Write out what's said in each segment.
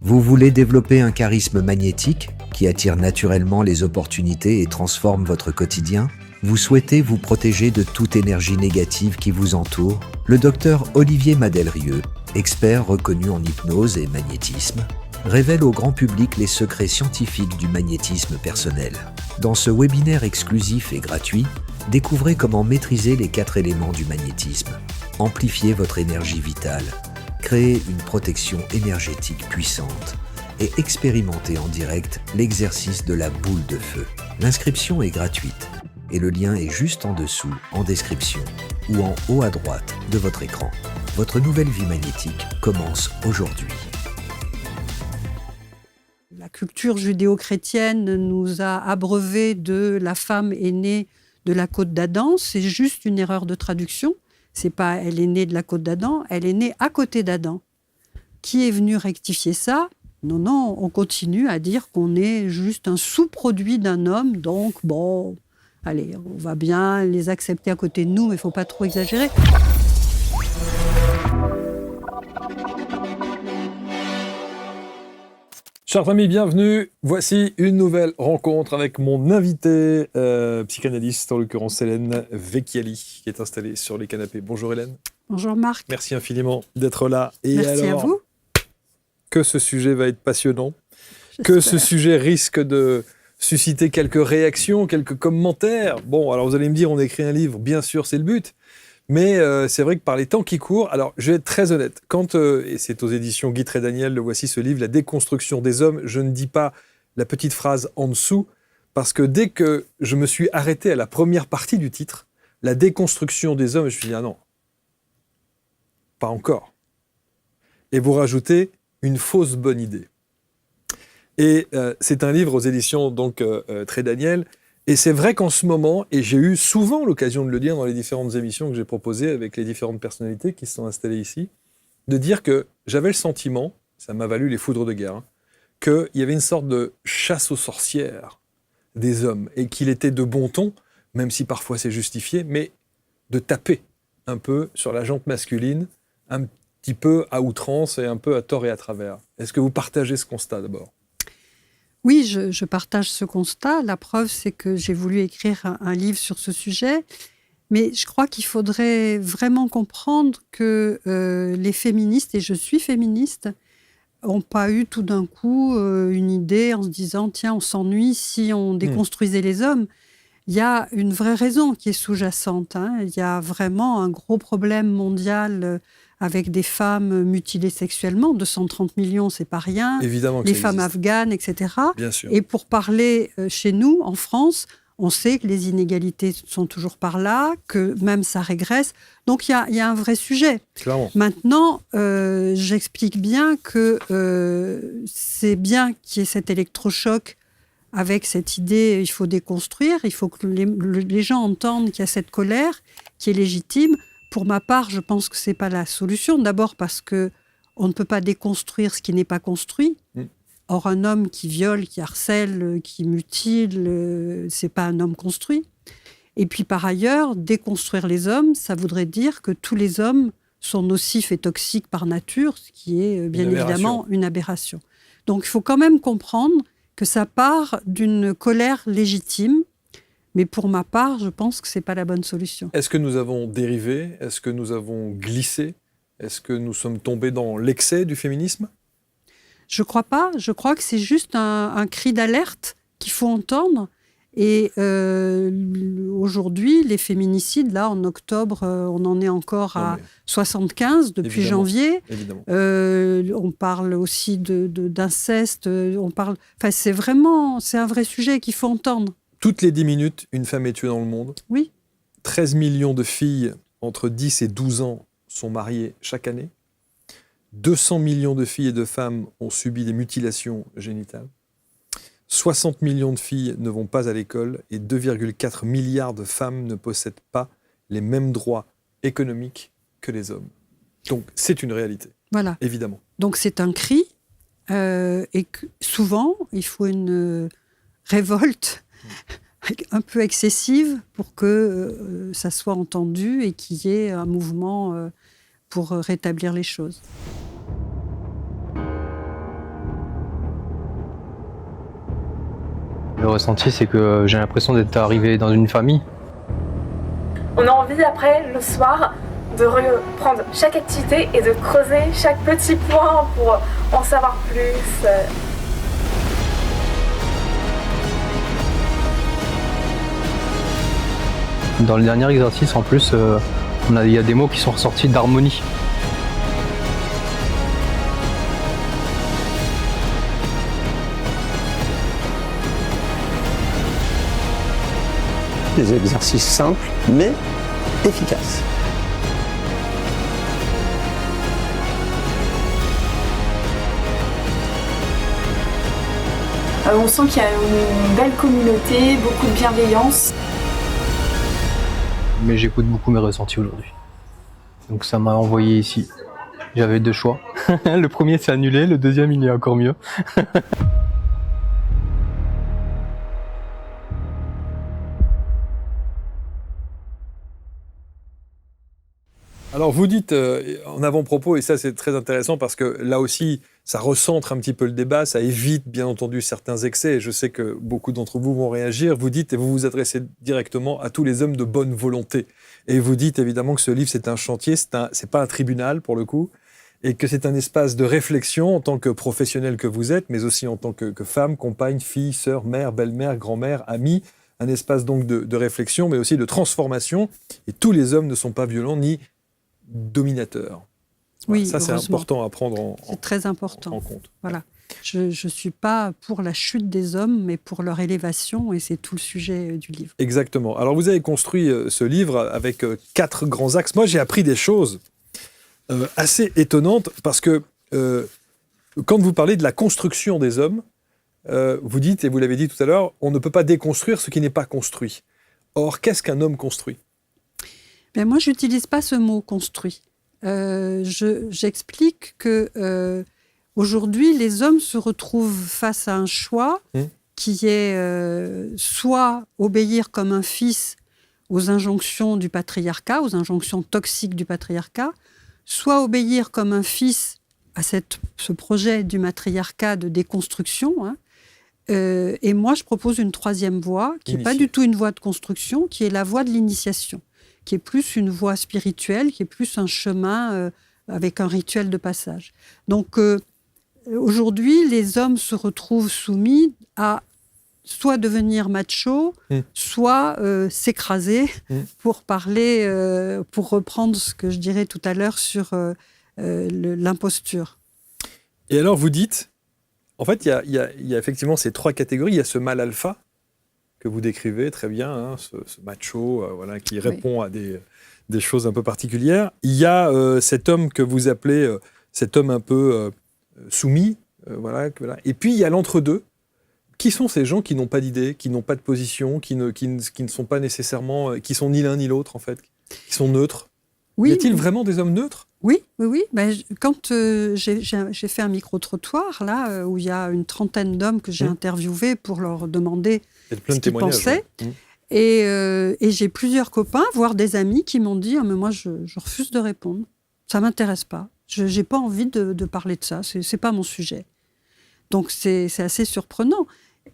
Vous voulez développer un charisme magnétique qui attire naturellement les opportunités et transforme votre quotidien? Vous souhaitez vous protéger de toute énergie négative qui vous entoure? Le docteur Olivier Madelrieux, expert reconnu en hypnose et magnétisme, révèle au grand public les secrets scientifiques du magnétisme personnel. Dans ce webinaire exclusif et gratuit, découvrez comment maîtriser les 4 éléments du magnétisme, amplifier votre énergie vitale, créer une protection énergétique puissante et expérimenter en direct l'exercice de la boule de feu. L'inscription est gratuite et le lien est juste en dessous, en description ou en haut à droite de votre écran. Votre nouvelle vie magnétique commence aujourd'hui. La culture judéo-chrétienne nous a abreuvés de la femme est née de la côte d'Adam. C'est juste une erreur de traduction. C'est pas elle est née de la côte d'Adam, elle est née à côté d'Adam. Qui est venu rectifier ça? Non, on continue à dire qu'on est juste un sous-produit d'un homme. Donc, bon, allez, on va bien les accepter à côté de nous, mais il ne faut pas trop exagérer. Chers amis, bienvenue. Voici une nouvelle rencontre avec mon invité, psychanalyste, en l'occurrence Hélène Vecchiali, qui est installée sur les canapés. Bonjour Hélène. Bonjour Marc. Merci infiniment d'être là. Et merci alors, à vous. Que ce sujet va être passionnant, J'espère. que ce sujet risque de susciter quelques réactions, quelques commentaires. Bon, alors vous allez me dire, on écrit un livre, bien sûr, c'est le but. Mais c'est vrai que par les temps qui courent, alors je vais être très honnête, quand, et c'est aux éditions Guy Trédaniel, le voici ce livre, La déconstruction des hommes, je ne dis pas la petite phrase en dessous, parce que dès que je me suis arrêté à la première partie du titre, La déconstruction des hommes, je me suis dit, ah non, pas encore. Et vous rajoutez une fausse bonne idée. Et c'est un livre aux éditions donc Trédaniel. Et c'est vrai qu'en ce moment, et j'ai eu souvent l'occasion de le dire dans les différentes émissions que j'ai proposées avec les différentes personnalités qui se sont installées ici, de dire que j'avais le sentiment, ça m'a valu les foudres de guerre, hein, qu'il y avait une sorte de chasse aux sorcières des hommes et qu'il était de bon ton, même si parfois c'est justifié, mais de taper un peu sur la jante masculine, un petit peu à outrance et un peu à tort et à travers. Est-ce que vous partagez ce constat d'abord ? Oui, je partage ce constat. La preuve, c'est que j'ai voulu écrire un livre sur ce sujet. Mais je crois qu'il faudrait vraiment comprendre que les féministes, et je suis féministe, n'ont pas eu tout d'un coup une idée en se disant « Tiens, on s'ennuie si on déconstruisait les hommes ». Il y a une vraie raison qui est sous-jacente. Hein. Il y a vraiment un gros problème mondial avec des femmes mutilées sexuellement. 230 millions, c'est pas rien. Évidemment que les ça femmes existe. afghanes, etc. Bien sûr. Et pour parler chez nous, en France, on sait que les inégalités sont toujours par là, que même ça régresse. Donc il y a un vrai sujet. Clairement. Maintenant, j'explique bien que c'est bien qu'il y ait cet électrochoc avec cette idée, il faut déconstruire, il faut que les gens entendent qu'il y a cette colère qui est légitime. Pour ma part, je pense que ce n'est pas la solution. D'abord parce qu'on ne peut pas déconstruire ce qui n'est pas construit. Or, un homme qui viole, qui harcèle, qui mutile, ce n'est pas un homme construit. Et puis, par ailleurs, déconstruire les hommes, ça voudrait dire que tous les hommes sont nocifs et toxiques par nature, ce qui est bien évidemment une aberration. Donc, il faut quand même comprendre que ça part d'une colère légitime. Mais pour ma part, je pense que ce n'est pas la bonne solution. Est-ce que nous avons dérivé ? Est-ce que nous avons glissé ? Est-ce que nous sommes tombés dans l'excès du féminisme ? Je ne crois pas. Je crois que c'est juste un cri d'alerte qu'il faut entendre. Et aujourd'hui, les féminicides, là, en octobre, on en est encore à 75 depuis janvier. Évidemment. On parle aussi d'inceste. C'est un vrai sujet qu'il faut entendre. Toutes les 10 minutes, une femme est tuée dans le monde. Oui. 13 millions de filles entre 10 et 12 ans sont mariées chaque année. 200 millions de filles et de femmes ont subi des mutilations génitales. 60 millions de filles ne vont pas à l'école et 2,4 milliards de femmes ne possèdent pas les mêmes droits économiques que les hommes. Donc, c'est une réalité. Voilà. Évidemment. Donc, c'est un cri et que souvent, il faut une révolte un peu excessive pour que ça soit entendu et qu'il y ait un mouvement pour rétablir les choses. Le ressenti, c'est que j'ai l'impression d'être arrivé dans une famille. On a envie après, le soir, de reprendre chaque activité et de creuser chaque petit point pour en savoir plus. Dans le dernier exercice, en plus, il y a des mots qui sont ressortis d'harmonie. Des exercices simples, mais efficaces. On sent qu'il y a une belle communauté, beaucoup de bienveillance. Mais j'écoute beaucoup mes ressentis aujourd'hui. Donc ça m'a envoyé ici. J'avais 2 choix. Le premier s'est annulé, le deuxième il est encore mieux. Alors vous dites en avant-propos, et ça c'est très intéressant parce que là aussi ça recentre un petit peu le débat, ça évite bien entendu certains excès, et je sais que beaucoup d'entre vous vont réagir. Vous dites, et vous vous adressez directement à tous les hommes de bonne volonté, et vous dites évidemment que ce livre c'est un chantier, c'est pas un tribunal pour le coup, et que c'est un espace de réflexion en tant que professionnel que vous êtes, mais aussi en tant que femme, compagne, fille, sœur, mère, belle-mère, grand-mère, amie, un espace donc de réflexion, mais aussi de transformation, et tous les hommes ne sont pas violents ni dominateur. Voilà, Oui, ça c'est important à prendre c'est très important. en compte. Voilà. Je ne suis pas pour la chute des hommes, mais pour leur élévation, et c'est tout le sujet du livre. Exactement. Alors vous avez construit ce livre avec 4 grands axes. Moi j'ai appris des choses assez étonnantes parce que quand vous parlez de la construction des hommes, vous dites, et vous l'avez dit tout à l'heure, on ne peut pas déconstruire ce qui n'est pas construit. Or, qu'est-ce qu'un homme construit ? Ben moi, je n'utilise pas ce mot « construit ». J'explique que aujourd'hui, les hommes se retrouvent face à un choix qui est soit obéir comme un fils aux injonctions du patriarcat, aux injonctions toxiques du patriarcat, soit obéir comme un fils à ce projet du matriarcat de déconstruction. Et moi, je propose une 3e voie, qui n'est pas du tout une voie de construction, qui est la voie de l'initiation, qui est plus une voie spirituelle, qui est plus un chemin avec un rituel de passage. Donc, aujourd'hui, les hommes se retrouvent soumis à soit devenir macho, soit s'écraser, pour parler, pour reprendre ce que je dirais tout à l'heure sur l'imposture. Et alors, vous dites, en fait, il y a effectivement ces 3 catégories. Il y a ce mâle alpha, que vous décrivez très bien, ce macho voilà, qui répond à des choses un peu particulières. Il y a cet homme que vous appelez cet homme un peu soumis. Voilà. Et puis, il y a l'entre-deux. Qui sont ces gens qui n'ont pas d'idée, qui n'ont pas de position, qui ne sont pas nécessairement... qui sont ni l'un ni l'autre, en fait, qui sont neutres? Oui. Y a-t-il vraiment des hommes neutres? Oui. Ben, quand j'ai fait un micro-trottoir, là, où il y a une 30aine d'hommes que j'ai interviewés pour leur demander ce qu'ils pensaient. Et j'ai plusieurs copains, voire des amis, qui m'ont dit « mais moi, je refuse de répondre. Ça ne m'intéresse pas. Je n'ai pas envie de parler de ça. Ce n'est pas mon sujet. » Donc, c'est assez surprenant.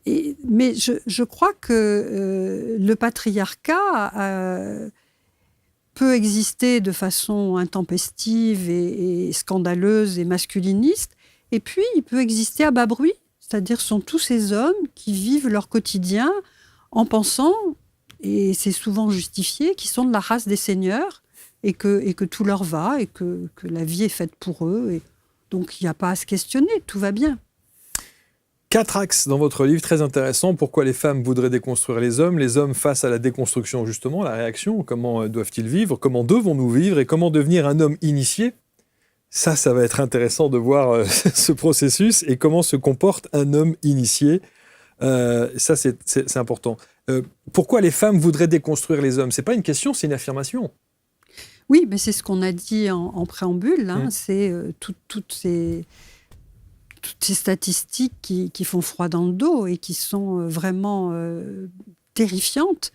Mais je crois que le patriarcat peut exister de façon intempestive et scandaleuse et masculiniste, et puis il peut exister à bas bruit, c'est-à-dire ce sont tous ces hommes qui vivent leur quotidien en pensant, et c'est souvent justifié, qu'ils sont de la race des seigneurs, et que tout leur va, et que la vie est faite pour eux, et donc il n'y a pas à se questionner, tout va bien. 4 axes dans votre livre, très intéressant. Pourquoi les femmes voudraient déconstruire les hommes face à la déconstruction, justement, la réaction, comment doivent-ils vivre, comment devons-nous vivre et comment devenir un homme initié. Ça va être intéressant de voir ce processus et comment se comporte un homme initié. Ça, c'est important. Pourquoi les femmes voudraient déconstruire les hommes? C'est pas une question, c'est une affirmation. Oui, mais c'est ce qu'on a dit en préambule. C'est toutes ces statistiques qui font froid dans le dos et qui sont vraiment terrifiantes.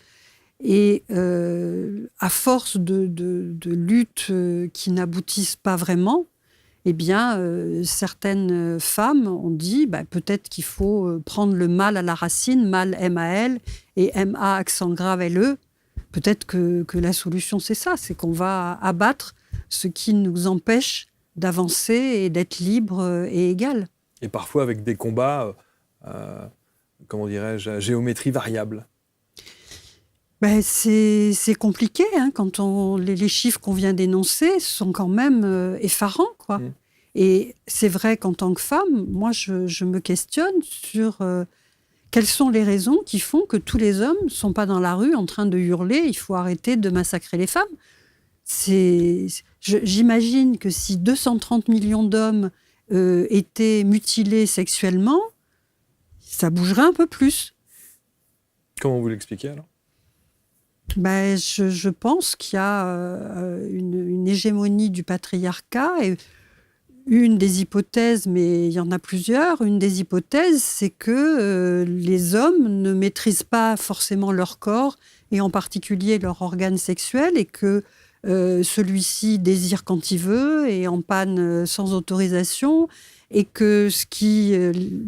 Et à force de luttes qui n'aboutissent pas vraiment, eh bien, certaines femmes ont dit peut-être qu'il faut prendre le mal à la racine, mal M-A-L et M-A accent grave L-E. Peut-être que la solution, c'est ça, c'est qu'on va abattre ce qui nous empêche d'avancer et d'être libre et égal. Et parfois avec des combats, comment dirais-je, à géométrie variable. C'est compliqué, hein, quand les chiffres qu'on vient d'énoncer sont quand même effarants, quoi. Et c'est vrai qu'en tant que femme, moi, je me questionne sur quelles sont les raisons qui font que tous les hommes ne sont pas dans la rue en train de hurler « il faut arrêter de massacrer les femmes ». J'imagine que si 230 millions d'hommes étaient mutilés sexuellement, ça bougerait un peu plus. Comment vous l'expliquez alors ? Je pense qu'il y a une hégémonie du patriarcat et une des hypothèses, mais il y en a plusieurs, une des hypothèses, c'est que les hommes ne maîtrisent pas forcément leur corps et en particulier leur organe sexuel et que celui-ci désire quand il veut et en panne sans autorisation et que ce qui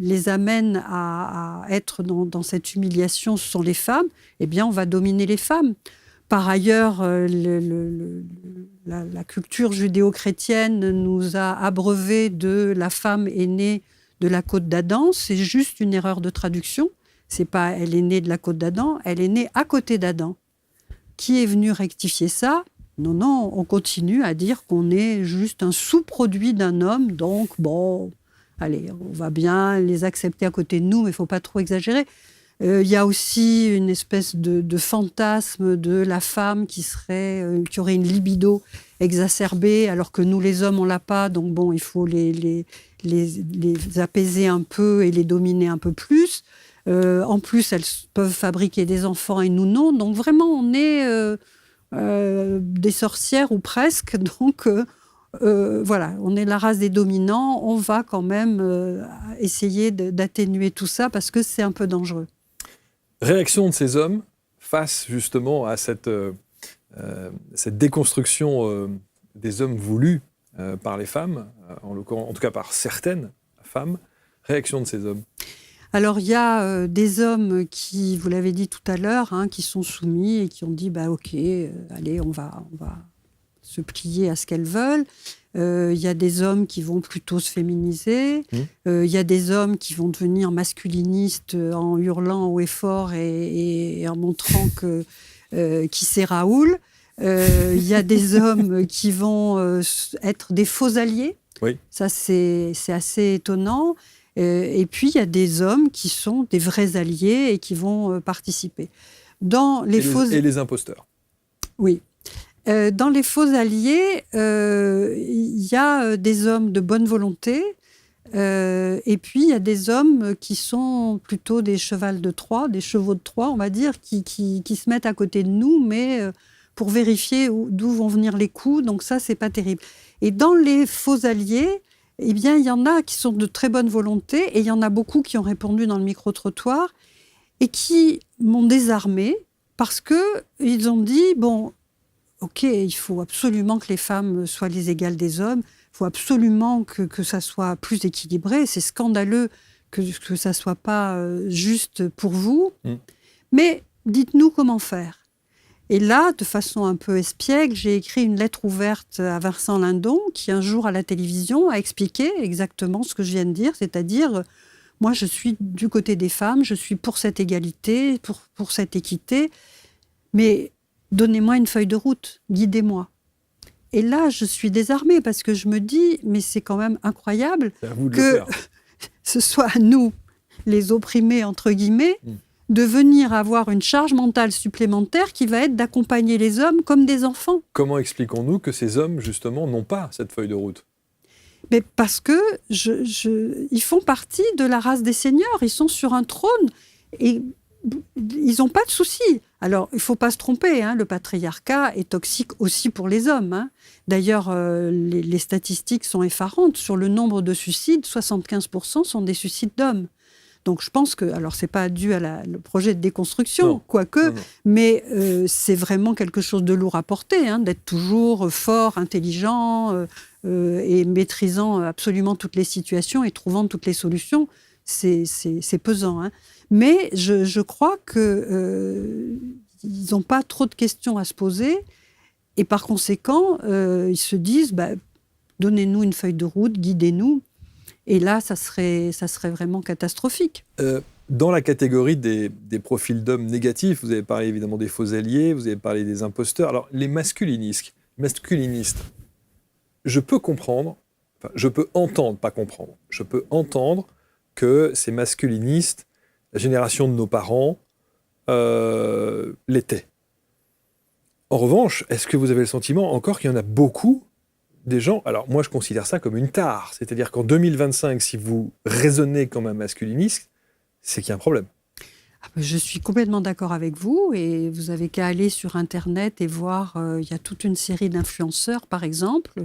les amène à être dans cette humiliation, ce sont les femmes, eh bien, on va dominer les femmes. Par ailleurs, la culture judéo-chrétienne nous a abreuvé de la femme est née de la côte d'Adam. C'est juste une erreur de traduction. C'est pas elle est née de la côte d'Adam, elle est née à côté d'Adam. Qui est venu rectifier ça ? Non, on continue à dire qu'on est juste un sous-produit d'un homme, donc bon, allez, on va bien les accepter à côté de nous, mais il ne faut pas trop exagérer. Il y a aussi une espèce de fantasme de la femme qui aurait une libido exacerbée, alors que nous, les hommes, on ne l'a pas, donc bon, il faut les apaiser un peu et les dominer un peu plus. En plus, elles peuvent fabriquer des enfants et nous non, donc vraiment, on est... des sorcières ou presque, donc voilà, on est la race des dominants, on va quand même essayer d'atténuer tout ça parce que c'est un peu dangereux. Réaction de ces hommes face justement à cette déconstruction des hommes voulus par les femmes, en tout cas par certaines femmes, réaction de ces hommes. Alors, il y a des hommes qui, vous l'avez dit tout à l'heure, hein, qui sont soumis et qui ont dit ok, allez, on va se plier à ce qu'elles veulent. Il y a des hommes qui vont plutôt se féminiser. Il y a des hommes qui vont devenir masculinistes en hurlant haut et fort et en montrant qui c'est Raoul. Il y a des hommes qui vont être des faux alliés. Oui. Ça, c'est assez étonnant. Et puis, il y a des hommes qui sont des vrais alliés et qui vont participer. Et les imposteurs. Oui. Dans les faux alliés, il y a des hommes de bonne volonté et puis il y a des hommes qui sont plutôt des chevaux de Troie, on va dire, qui se mettent à côté de nous, mais pour vérifier d'où vont venir les coups. Donc ça, c'est pas terrible. Et dans les faux alliés, eh bien, il y en a qui sont de très bonne volonté et il y en a beaucoup qui ont répondu dans le micro-trottoir et qui m'ont désarmée parce qu'ils ont dit, bon, ok, il faut absolument que les femmes soient les égales des hommes, il faut absolument que ça soit plus équilibré, c'est scandaleux que ça ne soit pas juste pour vous, mais dites-nous comment faire. Et là, de façon un peu espiègle, j'ai écrit une lettre ouverte à Vincent Lindon, qui un jour à la télévision a expliqué exactement ce que je viens de dire, c'est-à-dire, moi je suis du côté des femmes, je suis pour cette égalité, pour cette équité, mais donnez-moi une feuille de route, guidez-moi. Et là, je suis désarmée parce que je me dis, mais c'est quand même incroyable que ce soit à nous, les opprimés, entre guillemets, de venir avoir une charge mentale supplémentaire qui va être d'accompagner les hommes comme des enfants. Comment expliquons-nous que ces hommes, justement, n'ont pas cette feuille de route ? Mais parce que ils font partie de la race des seigneurs, ils sont sur un trône et ils n'ont pas de soucis. Alors, il ne faut pas se tromper, hein, le patriarcat est toxique aussi pour les hommes. Hein. D'ailleurs, les statistiques sont effarantes. Sur le nombre de suicides, 75% sont des suicides d'hommes. Donc je pense que, alors c'est pas dû à le projet de déconstruction, quoique, mais c'est vraiment quelque chose de lourd à porter, hein, d'être toujours fort, intelligent, et maîtrisant absolument toutes les situations et trouvant toutes les solutions, c'est pesant. Hein. Mais je crois qu'ils n'ont pas trop de questions à se poser. Et par conséquent, ils se disent, donnez-nous une feuille de route, guidez-nous. Et là, ça serait vraiment catastrophique. Dans la catégorie des profils d'hommes négatifs, vous avez parlé évidemment des faux alliés, vous avez parlé des imposteurs. Alors, les masculinistes, je peux comprendre, je peux entendre, pas comprendre, je peux entendre que ces masculinistes, la génération de nos parents, l'étaient. En revanche, est-ce que vous avez le sentiment encore qu'il y en a beaucoup des gens... Alors moi, je considère ça comme une tare. C'est-à-dire qu'en 2025, si vous raisonnez comme un masculiniste, c'est qu'il y a un problème. Je suis complètement d'accord avec vous. Et vous avez qu'à aller sur Internet et voir, il y a toute une série d'influenceurs, par exemple,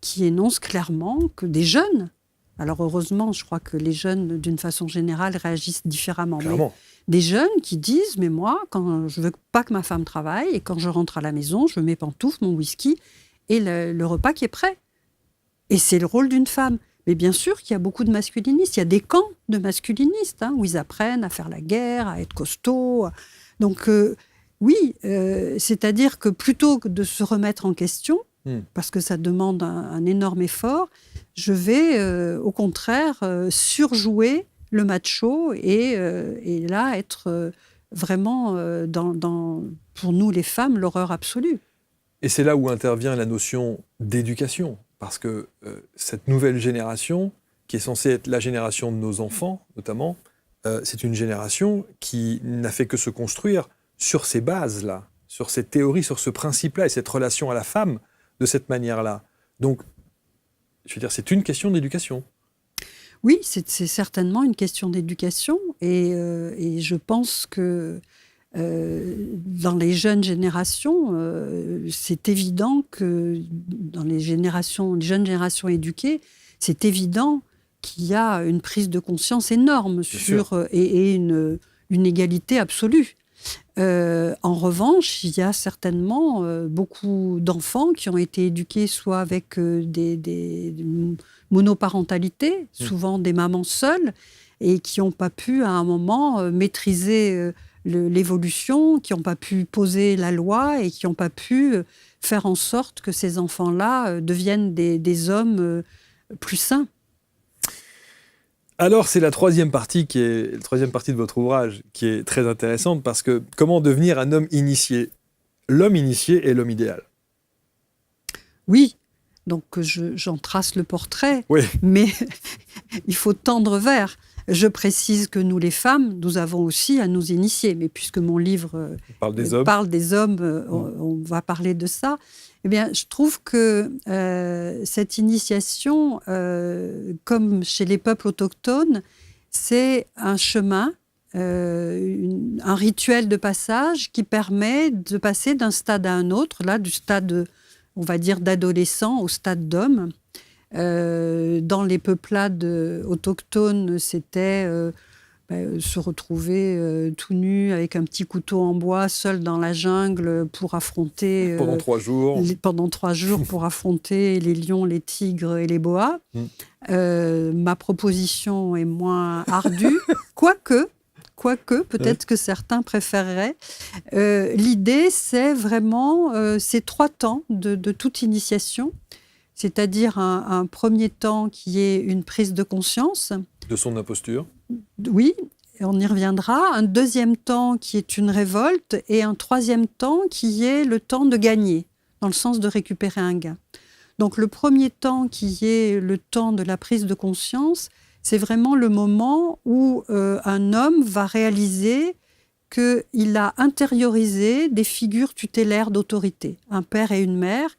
qui énoncent clairement que des jeunes... Alors heureusement, je crois que les jeunes, d'une façon générale, réagissent différemment. Clairement. Mais des jeunes qui disent, mais moi, quand je veux pas que ma femme travaille, et quand je rentre à la maison, je veux mes pantoufles, mon whisky, et le repas qui est prêt. Et c'est le rôle d'une femme. Mais bien sûr qu'il y a beaucoup de masculinistes. Il y a des camps de masculinistes, où ils apprennent à faire la guerre, à être costauds. Donc oui, c'est-à-dire que plutôt que de se remettre en question, parce que ça demande un énorme effort, je vais au contraire surjouer le macho et là être vraiment pour nous les femmes l'horreur absolue. Et c'est là où intervient la notion d'éducation, parce que cette nouvelle génération, qui est censée être la génération de nos enfants notamment, c'est une génération qui n'a fait que se construire sur ces bases-là, sur ces théories, sur ce principe-là et cette relation à la femme de cette manière-là. Donc, je veux dire, c'est une question d'éducation. Oui, c'est certainement une question d'éducation. Et je pense que dans les jeunes générations, c'est évident que dans les jeunes générations éduquées, c'est évident qu'il y a une prise de conscience énorme et une égalité absolue. En revanche, il y a certainement beaucoup d'enfants qui ont été éduqués soit avec des monoparentalités, souvent des mamans seules, et qui n'ont pas pu à un moment maîtriser l'évolution, qui n'ont pas pu poser la loi et qui n'ont pas pu faire en sorte que ces enfants-là deviennent des hommes plus sains. Alors, c'est la troisième partie de votre ouvrage qui est très intéressante parce que comment devenir un homme initié ? L'homme initié est l'homme idéal. Oui, donc j'en trace le portrait, oui. Mais il faut tendre vers. Je précise que nous, les femmes, nous avons aussi à nous initier. Mais puisque mon livre parle des hommes, on va parler de ça. Eh bien, je trouve que cette initiation, comme chez les peuples autochtones, c'est un chemin, un rituel de passage qui permet de passer d'un stade à un autre, là, du stade, on va dire, d'adolescent au stade d'homme. Dans les peuplades autochtones, c'était se retrouver tout nu avec un petit couteau en bois, seul dans la jungle pour affronter... Pendant 3 jours. Pendant 3 jours pour affronter les lions, les tigres et les boas. Ma proposition est moins ardue, quoique peut-être que certains préféreraient. L'idée, c'est vraiment ces 3 temps de toute initiation, c'est-à-dire un premier temps qui est une prise de conscience. De son imposture. Oui, on y reviendra. Un deuxième temps qui est une révolte et un troisième temps qui est le temps de gagner, dans le sens de récupérer un gain. Donc le premier temps qui est le temps de la prise de conscience, c'est vraiment le moment où un homme va réaliser qu'il a intériorisé des figures tutélaires d'autorité, un père et une mère,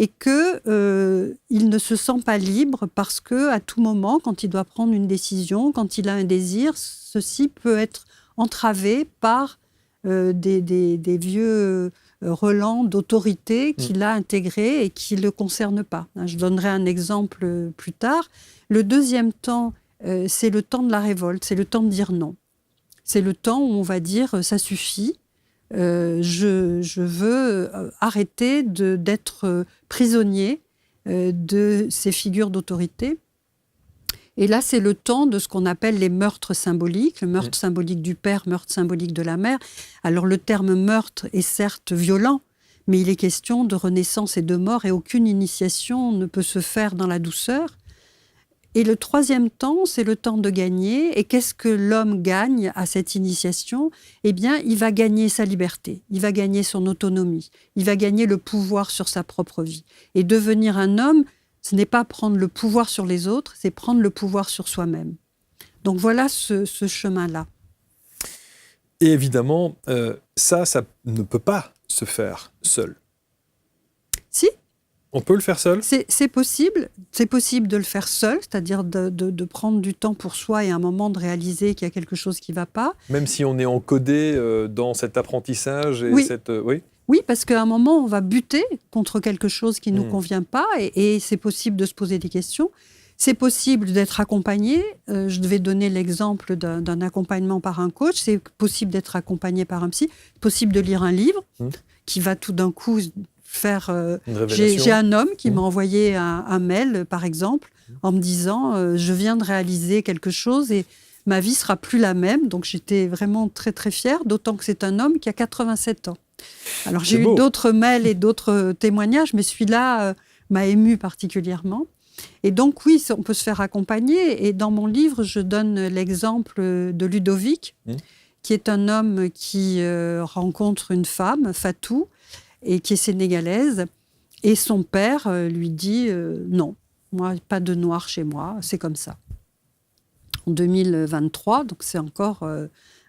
et qu'il ne se sent pas libre parce qu'à tout moment, quand il doit prendre une décision, quand il a un désir, ceci peut être entravé par des vieux relents d'autorité qu'il a intégrés et qui ne le concernent pas. Je donnerai un exemple plus tard. Le deuxième temps, c'est le temps de la révolte, c'est le temps de dire non. C'est le temps où on va dire « ça suffit ». Je veux arrêter d'être prisonnier de ces figures d'autorité. Et là, c'est le temps de ce qu'on appelle les meurtres symboliques, le meurtre symbolique du père, meurtre symbolique de la mère. Alors le terme meurtre est certes violent, mais il est question de renaissance et de mort, et aucune initiation ne peut se faire dans la douceur. Et le troisième temps, c'est le temps de gagner. Et qu'est-ce que l'homme gagne à cette initiation ? Eh bien, il va gagner sa liberté, il va gagner son autonomie, il va gagner le pouvoir sur sa propre vie. Et devenir un homme, ce n'est pas prendre le pouvoir sur les autres, c'est prendre le pouvoir sur soi-même. Donc voilà ce chemin-là. Et évidemment, ça ne peut pas se faire seul. Si. On peut le faire seul ? C'est possible de le faire seul, c'est-à-dire de prendre du temps pour soi et à un moment de réaliser qu'il y a quelque chose qui ne va pas. Même si on est encodé dans cet apprentissage et Oui. Oui, parce qu'à un moment, on va buter contre quelque chose qui ne nous convient pas et c'est possible de se poser des questions. C'est possible d'être accompagné. Je devais donner l'exemple d'un accompagnement par un coach. C'est possible d'être accompagné par un psy. C'est possible de lire un livre qui va tout d'un coup faire... J'ai un homme qui m'a envoyé un mail, par exemple, en me disant je viens de réaliser quelque chose et ma vie sera plus la même. Donc j'étais vraiment très très fière, d'autant que c'est un homme qui a 87 ans. Alors j'ai eu d'autres mails et d'autres témoignages, mais celui-là m'a émue particulièrement. Et donc oui, on peut se faire accompagner. Et dans mon livre, je donne l'exemple de Ludovic, qui est un homme qui rencontre une femme, Fatou, et qui est sénégalaise. Et son père lui dit non, moi, pas de noir chez moi, c'est comme ça. En 2023, donc c'est encore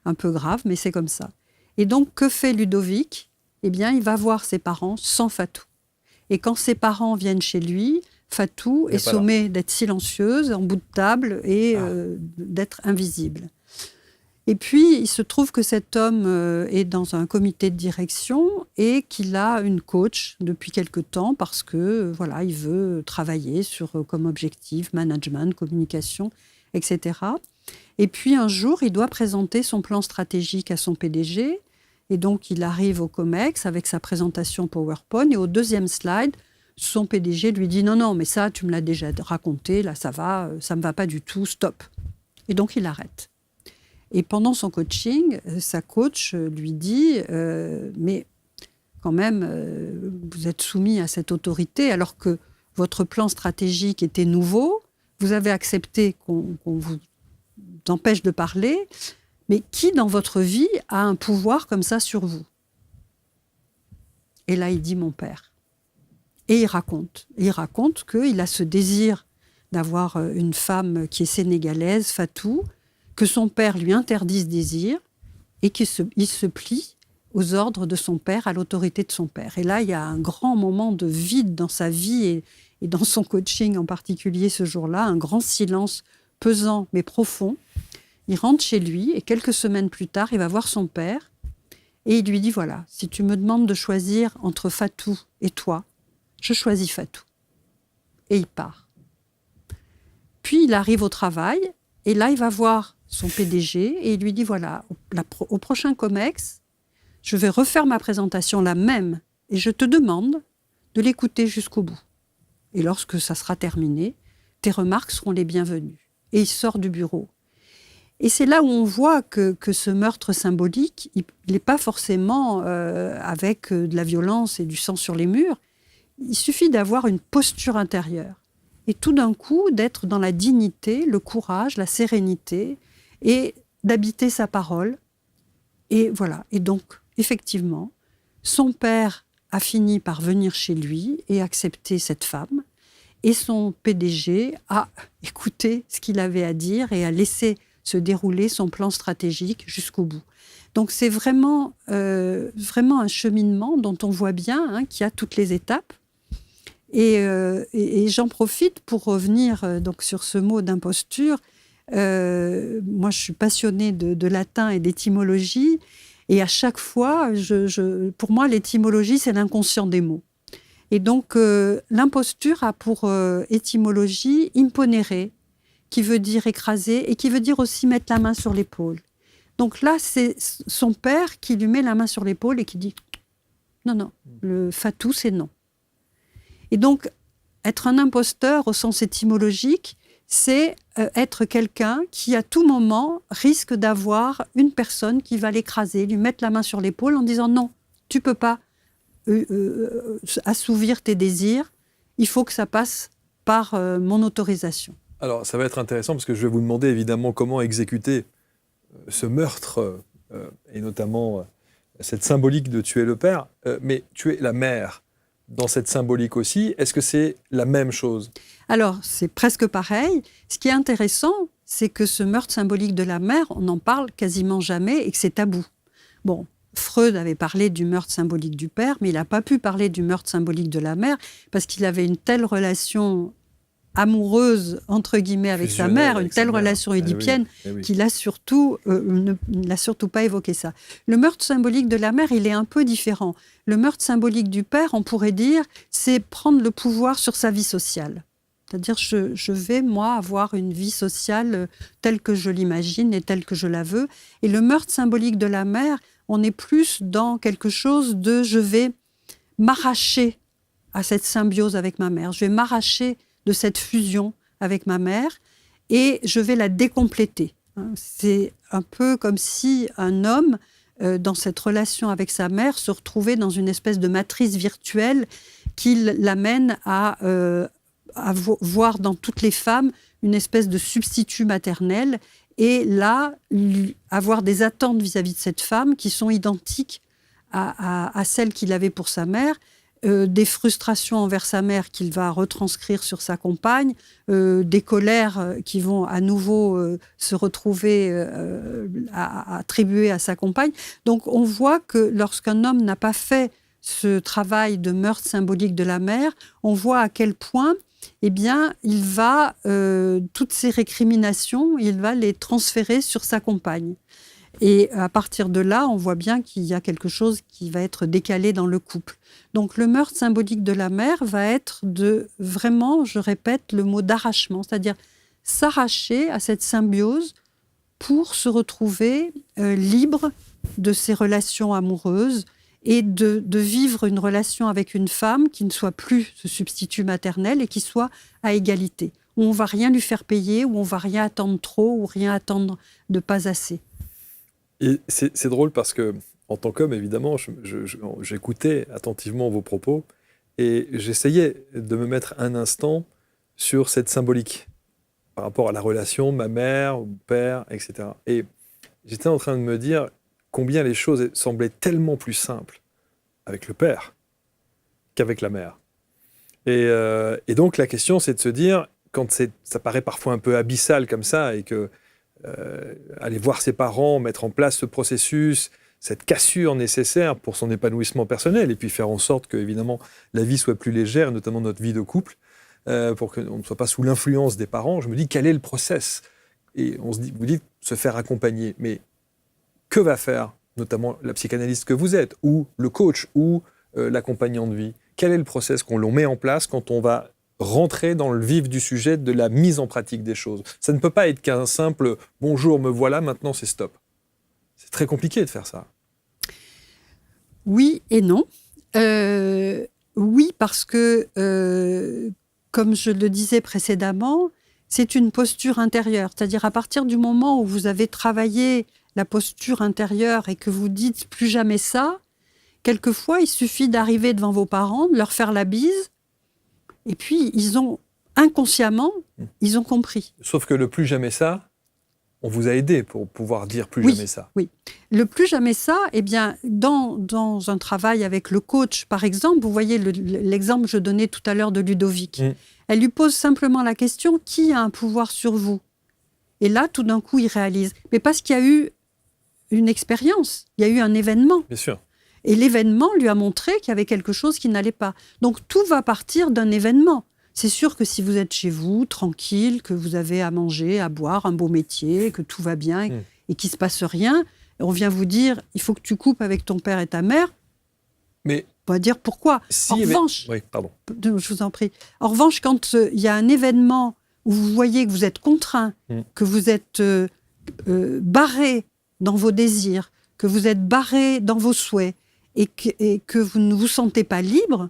un peu grave, mais c'est comme ça. Et donc, que fait Ludovic ? Eh bien, il va voir ses parents sans Fatou. Et quand ses parents viennent chez lui, Fatou est sommée d'être silencieuse, en bout de table, et d'être invisible. Et puis, il se trouve que cet homme est dans un comité de direction et qu'il a une coach depuis quelque temps parce que, voilà, il veut travailler sur, comme objectif, management, communication, etc. Et puis, un jour, il doit présenter son plan stratégique à son PDG. Et donc, il arrive au COMEX avec sa présentation PowerPoint. Et au deuxième slide, son PDG lui dit « Non, mais ça, tu me l'as déjà raconté. Là, ça ne me va pas du tout. Stop ». Et donc, il arrête. Et pendant son coaching, sa coach lui dit « Mais quand même, vous êtes soumis à cette autorité alors que votre plan stratégique était nouveau. Vous avez accepté qu'on vous empêche de parler. Mais qui dans votre vie a un pouvoir comme ça sur vous ?» Et là, il dit « Mon père ». Et il raconte qu'il a ce désir d'avoir une femme qui est sénégalaise, Fatou, que son père lui interdit ce désir et qu'il se plie aux ordres de son père, à l'autorité de son père. Et là, il y a un grand moment de vide dans sa vie et dans son coaching en particulier ce jour-là, un grand silence pesant mais profond. Il rentre chez lui et quelques semaines plus tard, il va voir son père et il lui dit « Voilà, si tu me demandes de choisir entre Fatou et toi, je choisis Fatou. » Et il part. Puis il arrive au travail et là, il va voir son PDG et il lui dit « Voilà, au prochain COMEX, je vais refaire ma présentation la même et je te demande de l'écouter jusqu'au bout. Et lorsque ça sera terminé, tes remarques seront les bienvenues. » Et il sort du bureau. Et c'est là où on voit que ce meurtre symbolique, il n'est pas forcément avec de la violence et du sang sur les murs. Il suffit d'avoir une posture intérieure. Et tout d'un coup, d'être dans la dignité, le courage, la sérénité, et d'habiter sa parole. Et voilà. Et donc, effectivement, son père a fini par venir chez lui et accepter cette femme. Et son PDG a écouté ce qu'il avait à dire et a laissé se dérouler son plan stratégique jusqu'au bout. Donc c'est vraiment un cheminement dont on voit bien qu'il y a toutes les étapes. Et j'en profite pour revenir donc sur ce mot d'imposture. Moi, je suis passionnée de latin et d'étymologie. Et à chaque fois, pour moi, l'étymologie, c'est l'inconscient des mots. Et donc, l'imposture a pour étymologie imponere, qui veut dire écraser et qui veut dire aussi mettre la main sur l'épaule. Donc là, c'est son père qui lui met la main sur l'épaule et qui dit « Non, le Fatou, c'est non ». Et donc, être un imposteur au sens étymologique, c'est être quelqu'un qui, à tout moment, risque d'avoir une personne qui va l'écraser, lui mettre la main sur l'épaule en disant « Non, tu ne peux pas assouvir tes désirs, il faut que ça passe par mon autorisation. » Alors, ça va être intéressant parce que je vais vous demander évidemment comment exécuter ce meurtre, et notamment cette symbolique de tuer le père, mais tuer la mère. Dans cette symbolique aussi, est-ce que c'est la même chose ? Alors, c'est presque pareil. Ce qui est intéressant, c'est que ce meurtre symbolique de la mère, on n'en parle quasiment jamais et que c'est tabou. Bon, Freud avait parlé du meurtre symbolique du père, mais il n'a pas pu parler du meurtre symbolique de la mère parce qu'il avait une telle relation amoureuse, entre guillemets, avec sa mère, une telle relation oedipienne, qu'il a surtout, n'a surtout pas évoqué ça. Le meurtre symbolique de la mère, il est un peu différent. Le meurtre symbolique du père, on pourrait dire, c'est prendre le pouvoir sur sa vie sociale. C'est-à-dire, je vais, moi, avoir une vie sociale telle que je l'imagine et telle que je la veux. Et le meurtre symbolique de la mère, on est plus dans quelque chose de « je vais m'arracher à cette symbiose avec ma mère, je vais m'arracher de cette fusion avec ma mère et je vais la décompléter. » C'est un peu comme si un homme, dans cette relation avec sa mère, se retrouvait dans une espèce de matrice virtuelle qui l'amène à voir dans toutes les femmes une espèce de substitut maternel et là, avoir des attentes vis-à-vis de cette femme qui sont identiques à celles qu'il avait pour sa mère, des frustrations envers sa mère qu'il va retranscrire sur sa compagne, des colères qui vont à nouveau se retrouver attribuées à sa compagne. Donc on voit que lorsqu'un homme n'a pas fait ce travail de meurtre symbolique de la mère, on voit à quel point eh bien, il va, toutes ces récriminations, il va les transférer sur sa compagne. Et à partir de là, on voit bien qu'il y a quelque chose qui va être décalé dans le couple. Donc le meurtre symbolique de la mère va être de vraiment, je répète, le mot d'arrachement, c'est-à-dire s'arracher à cette symbiose pour se retrouver libre de ses relations amoureuses et de vivre une relation avec une femme qui ne soit plus ce substitut maternel et qui soit à égalité, où on ne va rien lui faire payer, où on ne va rien attendre trop, ou rien attendre de pas assez. Et c'est drôle parce que, en tant qu'homme, évidemment, j'écoutais attentivement vos propos et j'essayais de me mettre un instant sur cette symbolique par rapport à la relation ma mère, mon père, etc. Et j'étais en train de me dire combien les choses semblaient tellement plus simples avec le père qu'avec la mère. Et donc la question, c'est de se dire, quand ça paraît parfois un peu abyssal comme ça et que aller voir ses parents, mettre en place ce processus, cette cassure nécessaire pour son épanouissement personnel et puis faire en sorte que, évidemment, la vie soit plus légère, notamment notre vie de couple, pour qu'on ne soit pas sous l'influence des parents. Je me dis, quel est le process ? Et on se dit, vous dites se faire accompagner, mais que va faire notamment la psychanalyste que vous êtes, ou le coach, ou l'accompagnant de vie ? Quel est le process qu'on met en place quand on va rentrer dans le vif du sujet de la mise en pratique des choses ? Ça ne peut pas être qu'un simple « bonjour, me voilà, maintenant c'est stop ». C'est très compliqué de faire ça. Oui et non. Oui, parce que, comme je le disais précédemment, c'est une posture intérieure. C'est-à-dire à partir du moment où vous avez travaillé la posture intérieure et que vous dites « plus jamais ça », quelquefois il suffit d'arriver devant vos parents, de leur faire la bise, et puis, inconsciemment, ils ont compris. Sauf que le plus jamais ça, on vous a aidé pour pouvoir dire plus jamais ça. Oui, le plus jamais ça, eh bien, dans un travail avec le coach, par exemple, vous voyez l'exemple que je donnais tout à l'heure de Ludovic. Elle lui pose simplement la question, qui a un pouvoir sur vous ? Et là, tout d'un coup, il réalise. Mais parce qu'il y a eu une expérience, il y a eu un événement. Bien sûr. Et l'événement lui a montré qu'il y avait quelque chose qui n'allait pas. Donc tout va partir d'un événement. C'est sûr que si vous êtes chez vous, tranquille, que vous avez à manger, à boire, un beau métier, que tout va bien et qu'il ne se passe rien, on vient vous dire, il faut que tu coupes avec ton père et ta mère. Mais on va dire pourquoi. Si en revanche, oui, pardon. Je vous en prie. En revanche, quand il y a un événement où vous voyez que vous êtes contraint, que vous êtes barré dans vos désirs, que vous êtes barré dans vos souhaits, et que vous ne vous sentez pas libre,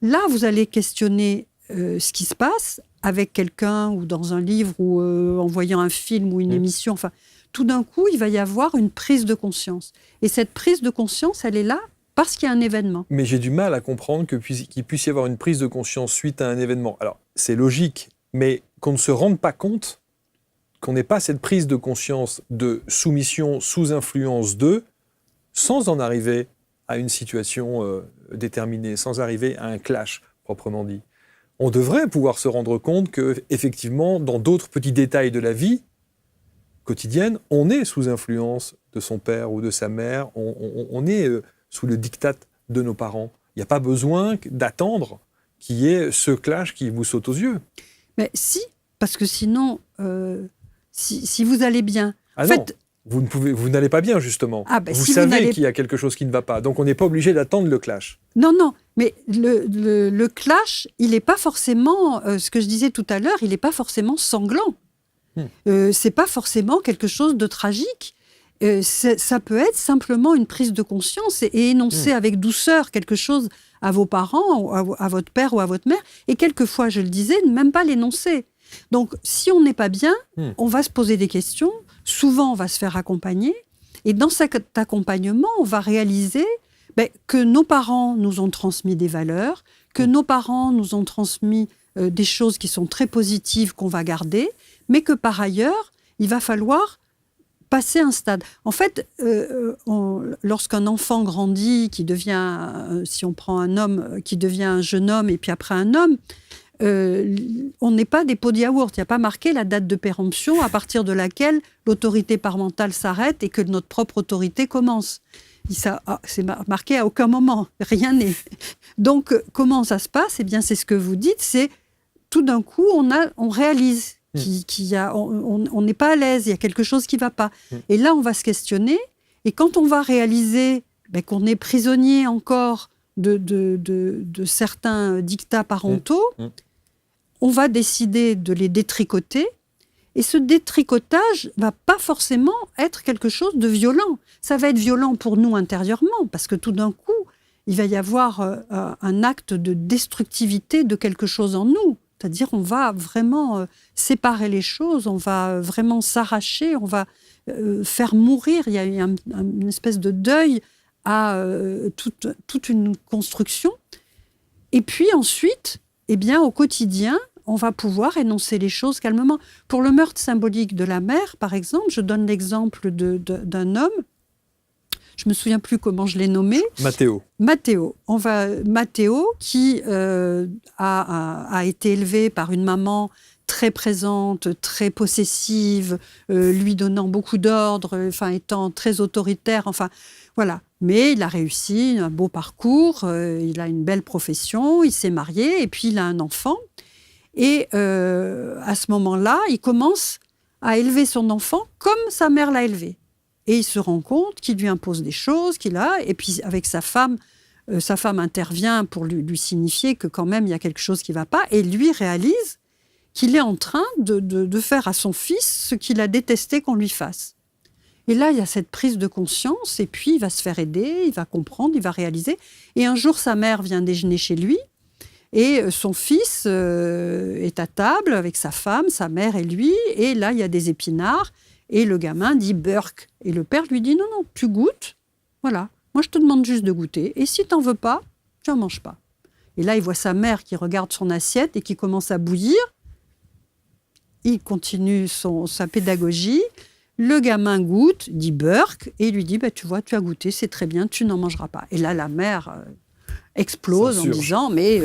là, vous allez questionner ce qui se passe avec quelqu'un ou dans un livre ou en voyant un film ou une émission. Enfin, tout d'un coup, il va y avoir une prise de conscience. Et cette prise de conscience, elle est là parce qu'il y a un événement. Mais j'ai du mal à comprendre qu'il puisse y avoir une prise de conscience suite à un événement. Alors, c'est logique, mais qu'on ne se rende pas compte, qu'on n'ait pas cette prise de conscience de soumission sous influence de, sans en arriver à une situation déterminée, sans arriver à un clash, proprement dit. On devrait pouvoir se rendre compte qu'effectivement, dans d'autres petits détails de la vie quotidienne, on est sous influence de son père ou de sa mère, on est sous le diktat de nos parents. Il n'y a pas besoin d'attendre qu'il y ait ce clash qui vous saute aux yeux. Mais si, parce que sinon, si vous allez bien... Ah non, vous n'allez pas bien, justement. Ah ben, vous si savez qu'il y a quelque chose qui ne va pas, donc on n'est pas obligé d'attendre le clash. Non, mais le clash, il n'est pas forcément, ce que je disais tout à l'heure, il n'est pas forcément sanglant. C'est pas forcément quelque chose de tragique. Ça peut être simplement une prise de conscience et énoncer avec douceur quelque chose à vos parents, à votre père ou à votre mère. Et quelquefois, je le disais, ne même pas l'énoncer. Donc, si on n'est pas bien, on va se poser des questions. Souvent, on va se faire accompagner. Et dans cet accompagnement, on va réaliser que nos parents nous ont transmis des valeurs, que nos parents nous ont transmis des choses qui sont très positives qu'on va garder, mais que par ailleurs, il va falloir passer un stade. En fait, lorsqu'un enfant grandit, qui devient, si on prend un homme, qui devient un jeune homme et puis après un homme, on n'est pas des pots de yaourt. Il n'y a pas marqué la date de péremption à partir de laquelle l'autorité parentale s'arrête et que notre propre autorité commence. C'est marqué à aucun moment. Rien n'est. Donc, comment ça se passe ? Eh bien, c'est ce que vous dites, c'est tout d'un coup, on réalise on n'est pas à l'aise, il y a quelque chose qui ne va pas. Et là, on va se questionner. Et quand on va réaliser qu'on est prisonnier encore de certains dictats parentaux, on va décider de les détricoter. Et ce détricotage ne va pas forcément être quelque chose de violent. Ça va être violent pour nous intérieurement, parce que tout d'un coup, il va y avoir un acte de destructivité de quelque chose en nous. C'est-à-dire, on va vraiment séparer les choses, on va vraiment s'arracher, on va faire mourir. Il y a une espèce de deuil à toute une construction. Et puis ensuite, eh bien, au quotidien, on va pouvoir énoncer les choses calmement. Pour le meurtre symbolique de la mère, par exemple, je donne l'exemple d'un homme. Je ne me souviens plus comment je l'ai nommé. Matteo. Matteo, qui a été élevé par une maman très présente, très possessive, lui donnant beaucoup d'ordres, étant très autoritaire, voilà. Mais il a réussi, un beau parcours, il a une belle profession, il s'est marié et puis il a un enfant. Et à ce moment-là, il commence à élever son enfant comme sa mère l'a élevé. Et il se rend compte qu'il lui impose des choses, et puis avec sa femme intervient pour lui signifier que quand même il y a quelque chose qui ne va pas, et lui réalise qu'il est en train de faire à son fils ce qu'il a détesté qu'on lui fasse. Et là, il y a cette prise de conscience, et puis il va se faire aider, il va comprendre, il va réaliser. Et un jour, sa mère vient déjeuner chez lui, et son fils est à table avec sa femme, sa mère et lui, et là, il y a des épinards, et le gamin dit « Burk ». Et le père lui dit « Non, tu goûtes, voilà, moi je te demande juste de goûter, et si tu n'en veux pas, tu n'en manges pas ». Et là, il voit sa mère qui regarde son assiette et qui commence à bouillir. Il continue sa pédagogie. Le gamin goûte, dit Burk, et il lui dit tu vois, tu as goûté, c'est très bien, tu n'en mangeras pas. Et là, la mère explose en disant mais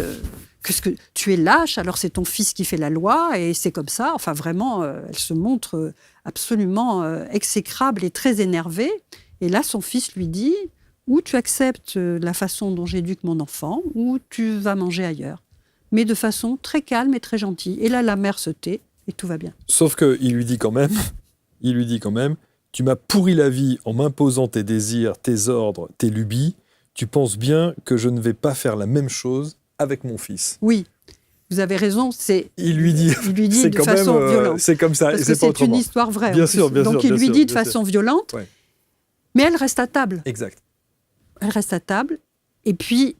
qu'est-ce que tu es lâche, alors c'est ton fils qui fait la loi, et c'est comme ça. Enfin, vraiment, elle se montre absolument exécrable et très énervée. Et là, son fils lui dit ou tu acceptes la façon dont j'éduque mon enfant, ou tu vas manger ailleurs. Mais de façon très calme et très gentille. Et là, la mère se tait, et tout va bien. Sauf qu'il lui dit quand même, tu m'as pourri la vie en m'imposant tes désirs, tes ordres, tes lubies. Tu penses bien que je ne vais pas faire la même chose avec mon fils. Oui, vous avez raison. Il lui dit de façon violente. C'est comme ça, parce et c'est que pas c'est autrement. une histoire vraie. Bien sûr, bien sûr. Donc il lui dit de façon violente, ouais. Mais elle reste à table. Exact. Elle reste à table, et puis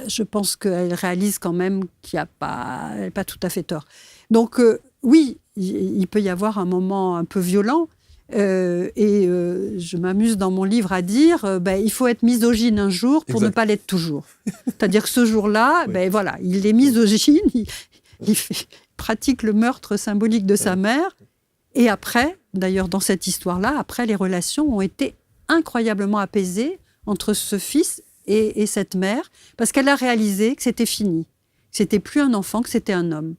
je pense qu'elle réalise quand même qu'il n'a pas, elle n'a pas tout à fait tort. Donc, oui, il peut y avoir un moment un peu violent. Je m'amuse dans mon livre à dire il faut être misogyne un jour pour ne pas l'être toujours. C'est-à-dire que ce jour-là, voilà, il est misogyne, il pratique le meurtre symbolique de sa mère. Et après, d'ailleurs, dans cette histoire-là, après, les relations ont été incroyablement apaisées entre ce fils et cette mère, parce qu'elle a réalisé que c'était fini, que c'était plus un enfant, que c'était un homme.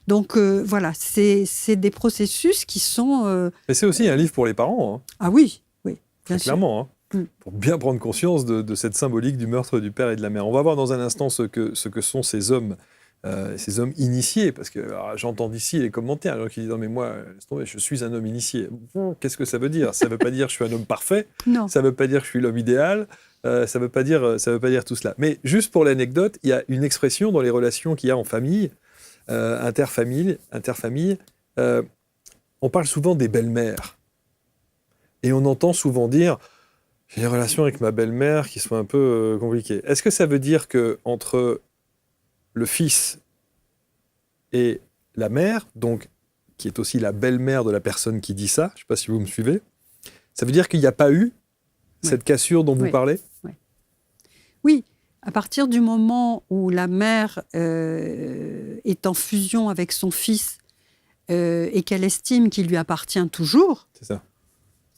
Donc voilà, c'est des processus qui sont... Mais c'est aussi un livre pour les parents. Hein. Ah oui, bien sûr. Clairement, hein, pour bien prendre conscience de cette symbolique du meurtre du père et de la mère. On va voir dans un instant ce que sont ces hommes initiés, parce que j'entends d'ici les commentaires, les gens qui disent « Non mais moi, laisse tomber, je suis un homme initié ». Qu'est-ce que ça veut dire ? Ça ne veut pas dire que je suis un homme parfait, non. Ça ne veut pas dire que je suis l'homme idéal, ça ne veut pas dire tout cela. Mais juste pour l'anecdote, il y a une expression dans les relations qu'il y a en famille, interfamille, on parle souvent des belles-mères. Et on entend souvent dire « J'ai des relations avec ma belle-mère qui sont un peu compliquées ». Est-ce que ça veut dire qu'entre le fils et la mère, donc qui est aussi la belle-mère de la personne qui dit ça, je ne sais pas si vous me suivez, ça veut dire qu'il n'y a pas eu cette cassure dont vous parlez ? Oui. À partir du moment où la mère est en fusion avec son fils et qu'elle estime qu'il lui appartient toujours, c'est ça.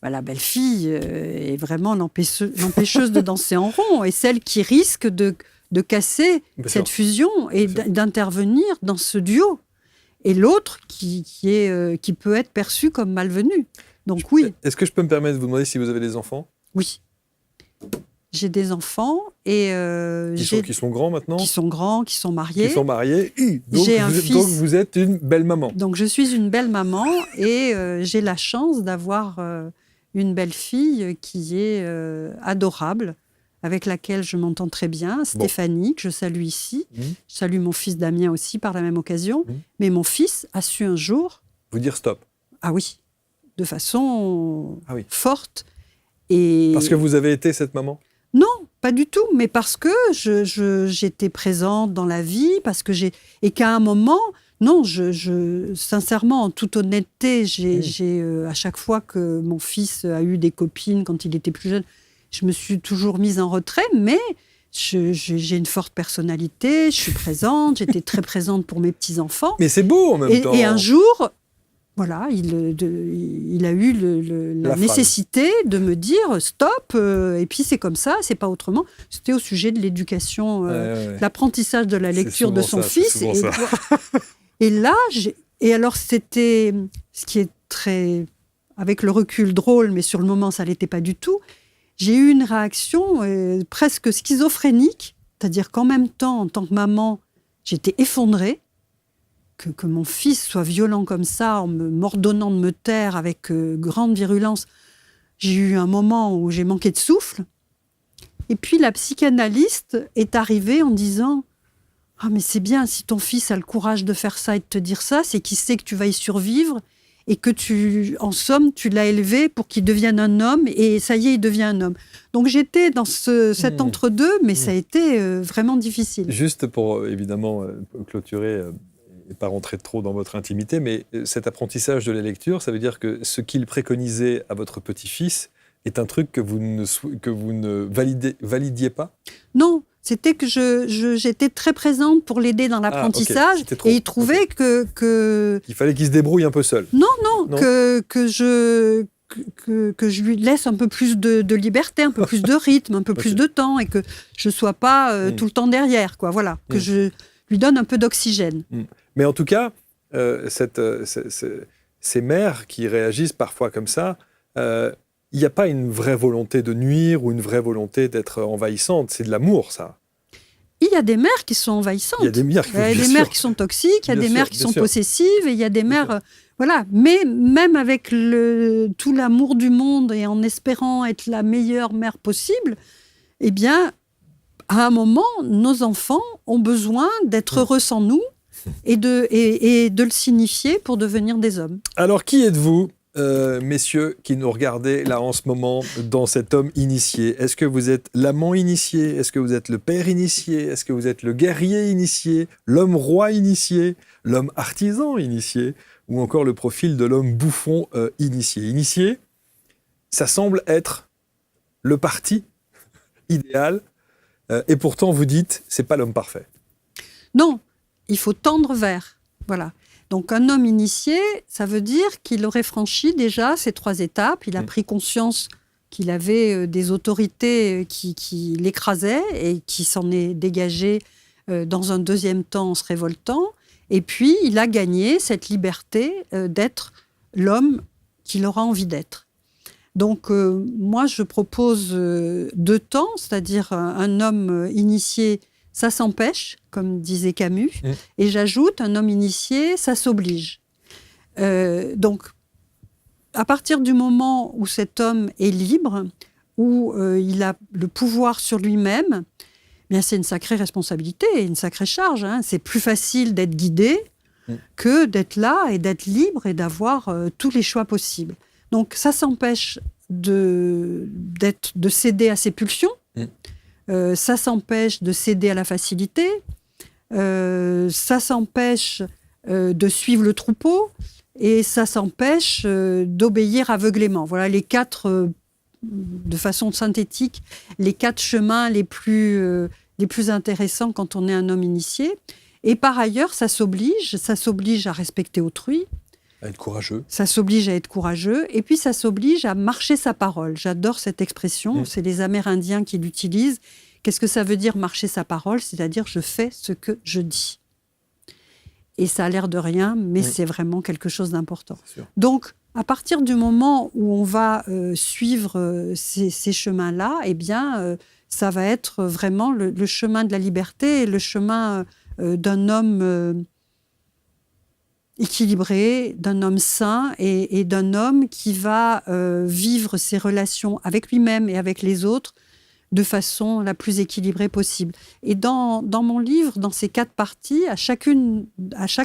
La belle-fille est vraiment l'empêcheuse de danser en rond et celle qui risque de casser cette fusion et d'intervenir dans ce duo. Et l'autre qui peut être perçu comme malvenu. Donc oui. Est-ce que je peux me permettre de vous demander si vous avez des enfants ? Oui. J'ai des enfants et qui sont grands maintenant ? Qui sont grands, qui sont mariés. Qui sont mariés. Donc, j'ai un fils. Donc vous êtes une belle maman. Donc je suis une belle maman et j'ai la chance d'avoir une belle fille qui est adorable, avec laquelle je m'entends très bien, Stéphanie, que je salue ici. Je salue mon fils Damien aussi par la même occasion. Mais mon fils a su un jour... Vous dire stop. Ah oui, de façon forte. Parce que vous avez été cette maman ? Non, pas du tout, mais parce que j'étais présente dans la vie, et qu'à un moment, non, sincèrement, en toute honnêteté, j'ai à chaque fois que mon fils a eu des copines quand il était plus jeune, je me suis toujours mise en retrait, mais j'ai une forte personnalité, je suis présente, j'étais très présente pour mes petits-enfants. Mais c'est beau en même temps. Et un jour... Voilà, il a eu la nécessité de me dire stop, et puis c'est comme ça, c'est pas autrement. C'était au sujet de l'éducation, l'apprentissage de la lecture de son fils. Et là, et alors c'était ce qui est très, avec le recul, drôle, mais sur le moment ça l'était pas du tout. J'ai eu une réaction presque schizophrénique, c'est-à-dire qu'en même temps, en tant que maman, j'étais effondrée. Que mon fils soit violent comme ça, en m'ordonnant de me taire avec grande virulence, j'ai eu un moment où j'ai manqué de souffle. Et puis la psychanalyste est arrivée en disant « Ah mais c'est bien, si ton fils a le courage de faire ça et de te dire ça, c'est qu'il sait que tu vas y survivre et que en somme, tu l'as élevé pour qu'il devienne un homme et ça y est, il devient un homme. » Donc j'étais dans cet entre-deux, mais ça a été vraiment difficile. Juste pour évidemment clôturer... et pas rentrer trop dans votre intimité, mais cet apprentissage de la lecture, ça veut dire que ce qu'il préconisait à votre petit-fils est un truc que vous ne validiez pas ? Non, c'était que j'étais très présente pour l'aider dans l'apprentissage, et il trouvait que... Il fallait qu'il se débrouille un peu seul. Non. Que je lui laisse un peu plus de liberté, un peu plus de rythme, un peu plus de temps, et que je ne sois pas tout le temps derrière, quoi. Voilà, que je lui donne un peu d'oxygène. Mais en tout cas, ces mères qui réagissent parfois comme ça, il n'y a pas une vraie volonté de nuire ou une vraie volonté d'être envahissante. C'est de l'amour, ça. Il y a des mères qui sont envahissantes. Il y a des mères qui sont toxiques, il y a des mères qui sont possessives, et il y a des mères... voilà. Mais même avec tout l'amour du monde et en espérant être la meilleure mère possible, eh bien, à un moment, nos enfants ont besoin d'être heureux sans nous, et de le signifier pour devenir des hommes. Alors, qui êtes-vous ? messieurs qui nous regardez là en ce moment dans cet homme initié? Est-ce que vous êtes l'amant initié? Est-ce que vous êtes le père initié? Est-ce que vous êtes le guerrier initié? L'homme roi initié? L'homme artisan initié? Ou encore le profil de l'homme bouffon initié? Initié, ça semble être le parti idéal, et pourtant vous dites, c'est pas l'homme parfait. Non, il faut tendre vers. Voilà. Donc un homme initié, ça veut dire qu'il aurait franchi déjà ces 3 étapes. Il a pris conscience qu'il avait des autorités qui l'écrasaient et qui s'en est dégagé dans un deuxième temps en se révoltant. Et puis, il a gagné cette liberté d'être l'homme qu'il aura envie d'être. Donc, moi, je propose 2 temps, c'est-à-dire un homme initié, ça s'empêche, comme disait Camus, et j'ajoute, un homme initié, ça s'oblige. Donc, à partir du moment où cet homme est libre, où il a le pouvoir sur lui-même, bien, c'est une sacrée responsabilité, une sacrée charge. Hein. C'est plus facile d'être guidé que d'être là et d'être libre et d'avoir tous les choix possibles. Donc, ça s'empêche de céder à ses pulsions. Ça s'empêche de céder à la facilité. Ça s'empêche de suivre le troupeau. Et ça s'empêche d'obéir aveuglément. Voilà les 4, de façon synthétique, les 4 chemins les plus intéressants quand on est un homme initié. Et par ailleurs, ça s'oblige à respecter autrui. À être courageux. Ça s'oblige à être courageux. Et puis, ça s'oblige à marcher sa parole. J'adore cette expression. C'est les Amérindiens qui l'utilisent. Qu'est-ce que ça veut dire marcher sa parole? C'est-à-dire, je fais ce que je dis. Et ça a l'air de rien, mais c'est vraiment quelque chose d'important. Donc, à partir du moment où on va suivre ces chemins-là, eh bien, ça va être vraiment le chemin de la liberté et le chemin d'un homme équilibré, d'un homme sain et d'un homme qui va vivre ses relations avec lui-même et avec les autres de façon la plus équilibrée possible. Et dans mon livre, dans ces 4 parties, à chaque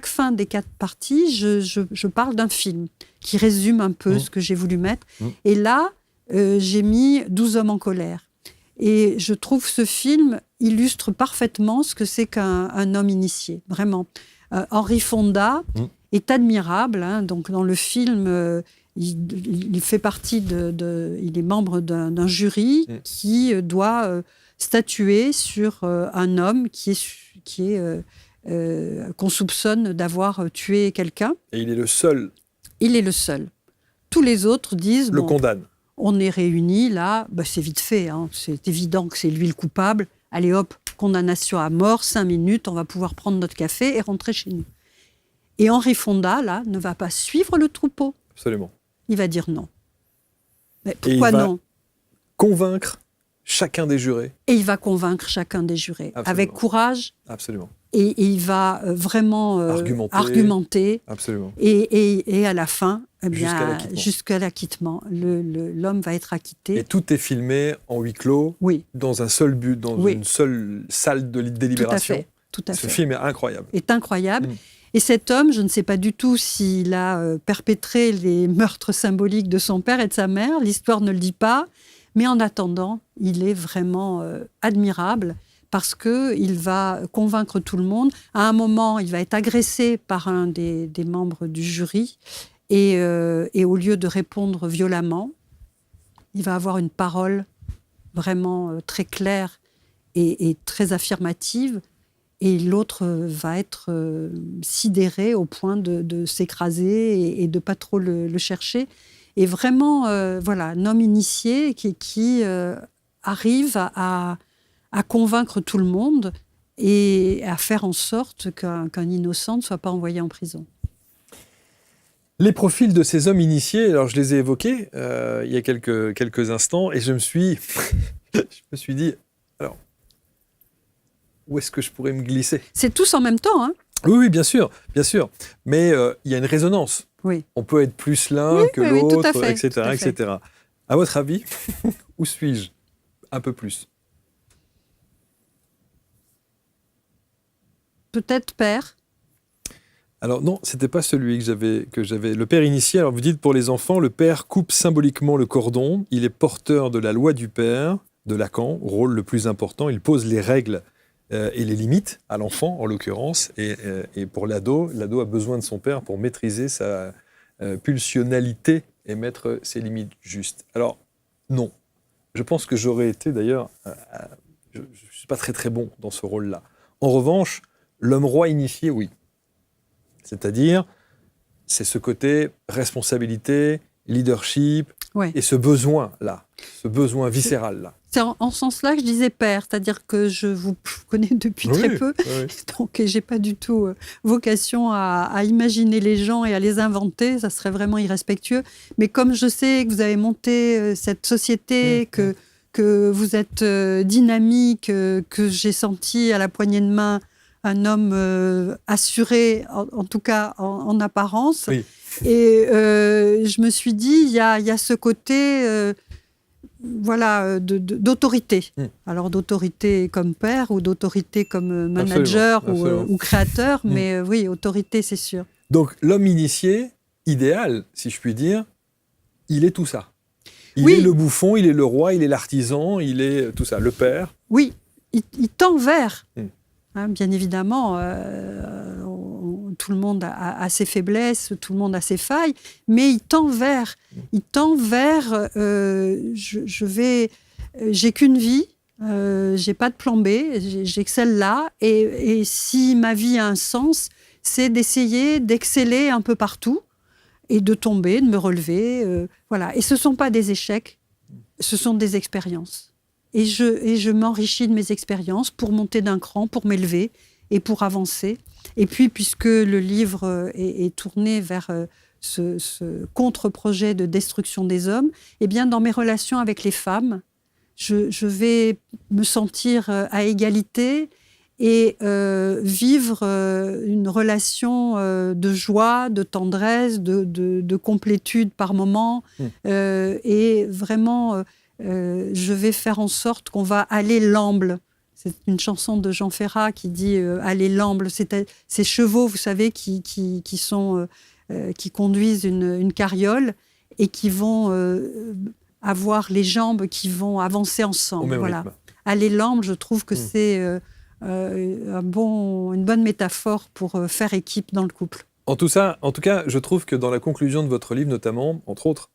fin des 4 parties, je parle d'un film qui résume un peu ce que j'ai voulu mettre. Et là, j'ai mis 12 hommes en colère. Et je trouve ce film illustre parfaitement ce que c'est qu'un homme initié, vraiment. Henry Fonda est admirable. Hein, donc dans le film, il fait partie il est membre d'un jury qui doit statuer sur un homme qu'on soupçonne d'avoir tué quelqu'un. Et il est le seul. Il est le seul. Tous les autres disent... Le condamne. On est réunis, là, c'est vite fait. Hein, c'est évident que c'est lui le coupable. Allez hop, condamnation à mort, 5 minutes, on va pouvoir prendre notre café et rentrer chez nous. Et Henry Fonda, là, ne va pas suivre le troupeau. Absolument. Il va dire non. Mais pourquoi non? Convaincre chacun des jurés. Et il va convaincre chacun des jurés. Absolument. Avec courage. Absolument. Et il va vraiment argumenter. Absolument. Et à la fin, jusqu'à l'acquittement. L'homme va être acquitté. Et tout est filmé en huis clos, dans un seul but, dans une seule salle de délibération. Tout à fait. Ce film est incroyable. Est incroyable. Et cet homme, je ne sais pas du tout s'il a perpétré les meurtres symboliques de son père et de sa mère. L'histoire ne le dit pas. Mais en attendant, il est vraiment admirable parce qu'il va convaincre tout le monde. À un moment, il va être agressé par un des membres du jury. Et au lieu de répondre violemment, il va avoir une parole vraiment très claire et très affirmative. Et l'autre va être sidéré au point de s'écraser et de ne pas trop le chercher. Et vraiment, voilà, un homme initié qui arrive à convaincre tout le monde et à faire en sorte qu'un innocent ne soit pas envoyé en prison. Les profils de ces hommes initiés, alors je les ai évoqués il y a quelques instants, et je me suis dit, alors, où est-ce que je pourrais me glisser? C'est tous en même temps, hein? Oui, bien sûr. Mais il y a une résonance. Oui. On peut être plus l'un que l'autre, tout à fait, etc., tout à fait. etc. À votre avis, où suis-je? Un peu plus. Peut-être père. Alors non, c'était pas celui que j'avais. Le père initié, alors vous dites pour les enfants, le père coupe symboliquement le cordon, il est porteur de la loi du père, de Lacan, rôle le plus important, il pose les règles et les limites à l'enfant en l'occurrence, et pour l'ado a besoin de son père pour maîtriser sa pulsionnalité et mettre ses limites justes. Alors non, je pense que j'aurais été d'ailleurs, je ne suis pas très très bon dans ce rôle-là. En revanche, l'homme roi initié, oui. C'est-à-dire, c'est ce côté responsabilité, leadership, Ouais. et ce besoin-là, ce besoin viscéral-là. C'est en ce sens-là que je disais père, c'est-à-dire que je vous connais depuis très peu, donc j'ai pas du tout vocation à imaginer les gens et à les inventer, ça serait vraiment irrespectueux. Mais comme je sais que vous avez monté cette société, que vous êtes dynamique, que j'ai senti à la poignée de main un homme assuré, en tout cas en apparence. Oui. Et je me suis dit, il y a ce côté d'autorité. Alors d'autorité comme père ou d'autorité comme manager Absolument. ou créateur, mais oui, autorité, c'est sûr. Donc l'homme initié, idéal, si je puis dire, il est tout ça. Il Oui. est le bouffon, il est le roi, il est l'artisan, il est tout ça, le père. Oui, il tend vers. Mm. Bien évidemment, tout le monde a ses faiblesses, tout le monde a ses failles, mais il tend vers. Il tend vers. J'ai qu'une vie, j'ai pas de plan B, j'excelle là, et si ma vie a un sens, c'est d'essayer d'exceller un peu partout et de tomber, de me relever, voilà. Et ce sont pas des échecs, ce sont des expériences. Et je m'enrichis de mes expériences pour monter d'un cran, pour m'élever et pour avancer. Et puis, puisque le livre est tourné vers ce contre-projet de destruction des hommes, eh bien, dans mes relations avec les femmes, je vais me sentir à égalité et vivre une relation de joie, de tendresse, de complétude par moment. Et vraiment... je vais faire en sorte qu'on va aller l'amble. C'est une chanson de Jean Ferrat qui dit aller l'amble. C'est ces chevaux, vous savez, qui conduisent une carriole et qui vont avoir les jambes qui vont avancer ensemble. Au même voilà. rythme. Aller l'amble, je trouve que c'est une bonne métaphore pour faire équipe dans le couple. En tout cas, je trouve que dans la conclusion de votre livre, notamment, entre autres,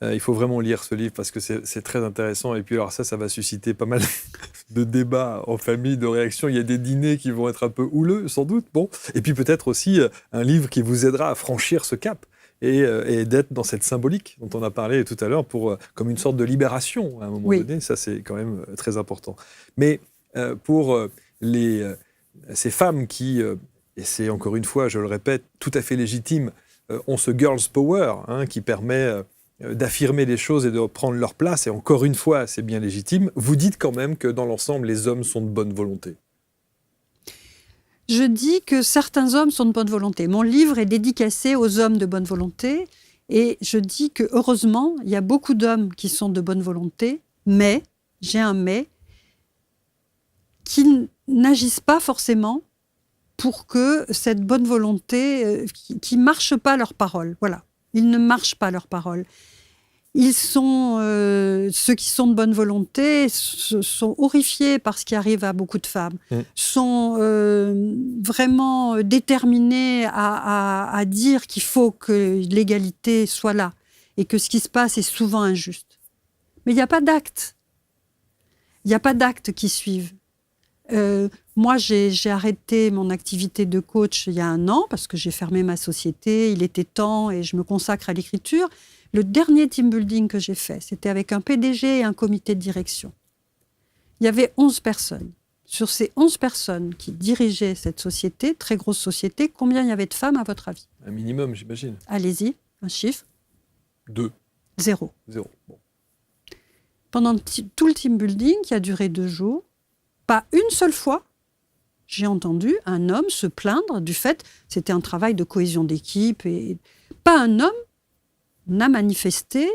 il faut vraiment lire ce livre parce que c'est très intéressant. Et puis alors ça va susciter pas mal de débats en famille, de réactions. Il y a des dîners qui vont être un peu houleux, sans doute. Bon. Et puis peut-être aussi un livre qui vous aidera à franchir ce cap et d'être dans cette symbolique dont on a parlé tout à l'heure comme une sorte de libération à un moment donné. Ça, c'est quand même très important. Mais pour ces femmes qui, et c'est encore une fois, je le répète, tout à fait légitime, ont ce girls power qui permet... d'affirmer les choses et de prendre leur place, et encore une fois, c'est bien légitime, vous dites quand même que dans l'ensemble, les hommes sont de bonne volonté. Je dis que certains hommes sont de bonne volonté. Mon livre est dédicacé aux hommes de bonne volonté, et je dis que heureusement, il y a beaucoup d'hommes qui sont de bonne volonté, mais, j'ai un mais, qui n'agissent pas forcément pour que cette bonne volonté, qui ne marche pas leur parole, voilà. Ils ne marchent pas leurs paroles. Ils sont, ceux qui sont de bonne volonté, sont horrifiés par ce qui arrive à beaucoup de femmes, sont vraiment déterminés à dire qu'il faut que l'égalité soit là et que ce qui se passe est souvent injuste. Mais il n'y a pas d'actes. Il n'y a pas d'actes qui suivent. Moi, j'ai arrêté mon activité de coach il y a 1 an parce que j'ai fermé ma société, il était temps et je me consacre à l'écriture. Le dernier team building que j'ai fait, c'était avec un PDG et un comité de direction. Il y avait 11 personnes. Sur ces 11 personnes qui dirigeaient cette société, très grosse société, combien il y avait de femmes à votre avis ? Un minimum, j'imagine. Allez-y, un chiffre. 2. 0. Bon. Pendant tout le team building, qui a duré 2 jours, pas une seule fois, j'ai entendu un homme se plaindre du fait, c'était un travail de cohésion d'équipe, et pas un homme n'a manifesté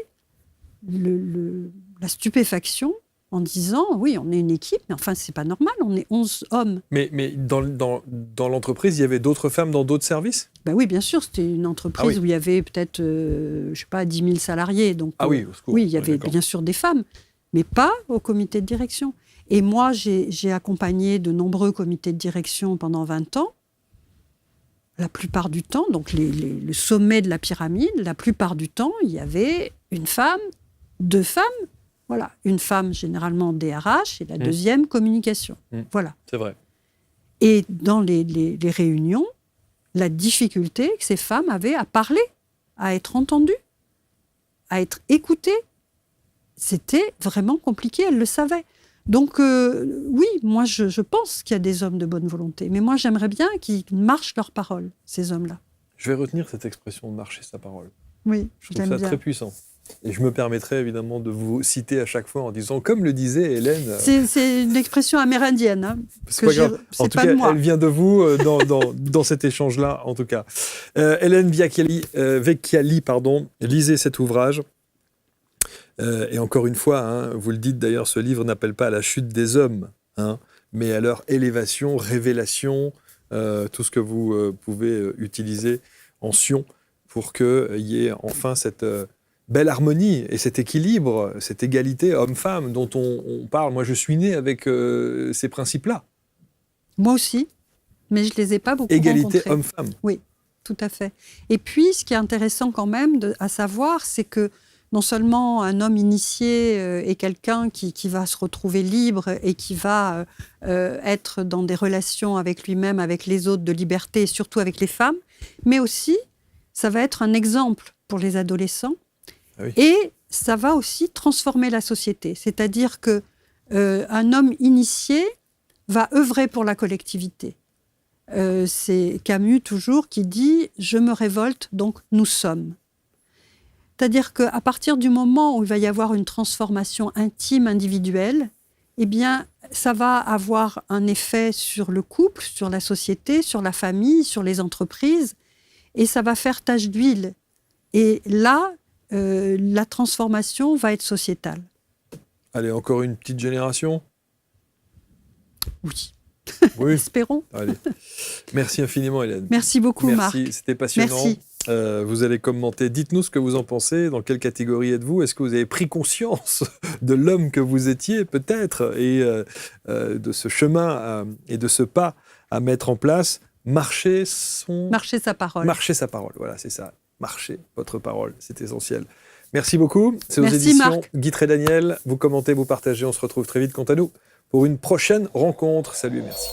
la stupéfaction en disant, oui, on est une équipe, mais enfin, c'est pas normal, on est 11 hommes. Mais dans l'entreprise, il y avait d'autres femmes dans d'autres services ? Ben oui, bien sûr, c'était une entreprise où il y avait peut-être, je sais pas, 10 000 salariés. Donc, Ah oui, au secours. oui, il y avait D'accord. bien sûr des femmes, mais pas au comité de direction. Et moi, j'ai accompagné de nombreux comités de direction pendant 20 ans. La plupart du temps, donc le sommet de la pyramide, la plupart du temps, il y avait une femme, 2 femmes. Voilà, une femme généralement DRH et la deuxième communication. Voilà. C'est vrai. Et dans les réunions, la difficulté que ces femmes avaient à parler, à être entendues, à être écoutées, c'était vraiment compliqué, elles le savaient. Donc oui, moi je pense qu'il y a des hommes de bonne volonté, mais moi j'aimerais bien qu'ils marchent leur parole, ces hommes-là. Je vais retenir cette expression de marcher sa parole. Oui, Je trouve ça très puissant. Et je me permettrai évidemment de vous citer à chaque fois en disant, comme le disait Hélène... C'est une expression amérindienne. Hein, c'est pas grave. En tout cas, elle vient de vous dans cet échange-là, en tout cas. Hélène Vecchiali, lisez cet ouvrage. Et encore une fois, hein, vous le dites d'ailleurs, ce livre n'appelle pas à la chute des hommes, hein, mais à leur élévation, révélation, tout ce que vous pouvez utiliser en sion pour qu'il y ait enfin cette... belle harmonie et cet équilibre, cette égalité homme-femme dont on parle. Moi, je suis né avec ces principes-là. Moi aussi, mais je ne les ai pas beaucoup Égalité rencontrés. homme-femme. Oui, tout à fait. Et puis, ce qui est intéressant quand même à savoir, c'est que non seulement un homme initié est quelqu'un qui va se retrouver libre et qui va être dans des relations avec lui-même, avec les autres, de liberté, et surtout avec les femmes, mais aussi, ça va être un exemple pour les adolescents. Ah oui. Et ça va aussi transformer la société. C'est-à-dire qu'un homme initié va œuvrer pour la collectivité. C'est Camus toujours qui dit « Je me révolte, donc nous sommes ». C'est-à-dire qu'à partir du moment où il va y avoir une transformation intime, individuelle, eh bien, ça va avoir un effet sur le couple, sur la société, sur la famille, sur les entreprises, et ça va faire tache d'huile. Et là, la transformation va être sociétale. Allez, encore une petite génération ? Oui. Oui. Espérons. Allez. Merci infiniment, Hélène. Merci beaucoup, Marc. Merci, c'était passionnant. Merci. Vous allez commenter. Dites-nous ce que vous en pensez. Dans quelle catégorie êtes-vous ? Est-ce que vous avez pris conscience de l'homme que vous étiez, peut-être, et de ce chemin et de ce pas à mettre en place ? Marcher sa parole. Marcher sa parole, voilà, c'est ça. Marcher votre parole, c'est essentiel. Merci beaucoup. C'est aux éditions Marc. Guitry Daniel. Vous commentez, vous partagez. On se retrouve très vite, quant à nous, pour une prochaine rencontre. Salut et merci.